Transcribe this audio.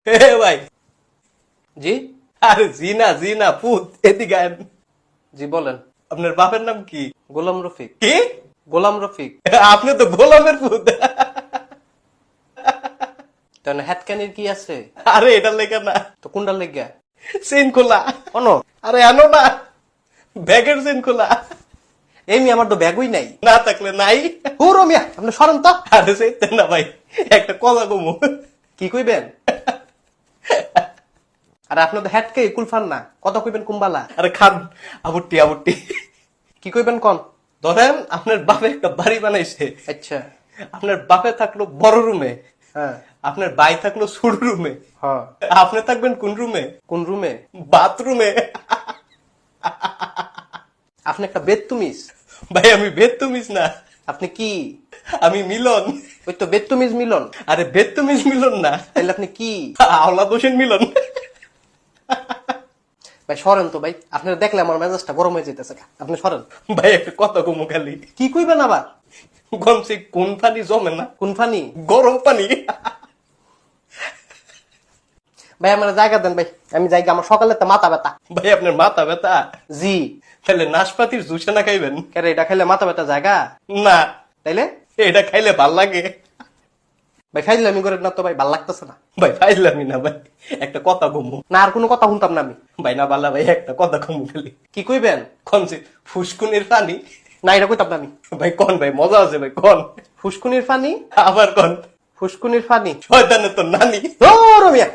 হে ভাই, জি আরে জি না পুত, এদিকে আয়। জি বলেন। আপনার বাপের নাম কি? গোলাম রফিক। কি? গোলাম রফিক। আপনি তো গোলামের পুত। তাহলে হ্যাটকানির কি আছে? আরে এটার লেখা না, তো কোনটার লেগা? চেন খোলা। অনো আরে আনো না, ব্যাগের চেন খোলা। এমনি আমার তো ব্যাগই নাই। না থাকলে নাই। হুরো মিয়া আপনি সরেন তো। আরে সেইতেন না ভাই, একটা কথা কমু। কি কইবেন? আর আপনার তো হ্যাটকে কুলফান না, কথা কইবেন কুম্বালা। আরে খান, আবুটি আবুটি। কি কইবেন কোন? ধরেন আপনার বাপে একটা বাড়ি বানাইছে, আচ্ছা। আপনার বাপে থাকলো বড় রুমে, হ্যাঁ আপনার ভাই থাকলো ছোট রুমে, হ্যাঁ। আপনি থাকবেন কোন রুমে? কোন রুমে? বাথরুমে। আপনি একটা বেদতুমিজ। ভাই আমি বেদতুমিজ না, আপনি কি? আমি মিলন। ওই তো বেদতুমিজ মিলন। আরে বেদতুমিজ মিলন না, তাহলে আপনি কি? আওলাদ হোসেন মিলন। ভাই সরেন তো ভাই, আপনারা দেখলে আমার মেজাজটা গরম হয়ে যেতেছে। আপনি সরেন। ভাই একটা কথা কমু খালি, কি কইবেন আবার? গমছে কোন পানি জমে না, কোন ফানি? গরম পানি। ভাই আমার জায়গা দেন ভাই, আমি জায়গা, আমার সকালে তো মাথা ব্যথা। ভাই আপনার মাথা ব্যথা? জি। তাহলে নাশপাতির জুসে না খাইবেন? কেন এটা খাইলে মাথা ব্যথা জায়গা? না, তাইলে এটা খাইলে ভাল লাগে। ভাই খাইলে আমি করে না তো ভাই, ভাল লাগতেছে না। ভাই ফাইলামি না ভাই, একটা কথা কমু। না আর কোনো কথা শুনতাম না আমি। ভাই না বাল্লা ভাই, একটা কথা কমু খালি। কি কইবেন? কনছে ফুসকুনির পানি। না এটা কইতাম না আমি। ভাই কন ভাই, মজা আছে ভাই, কন। ফুসকুনির ফানি? আবার কন। ফুসকুনির ফানি? শয়তানের তো নানি। ও রমিয়া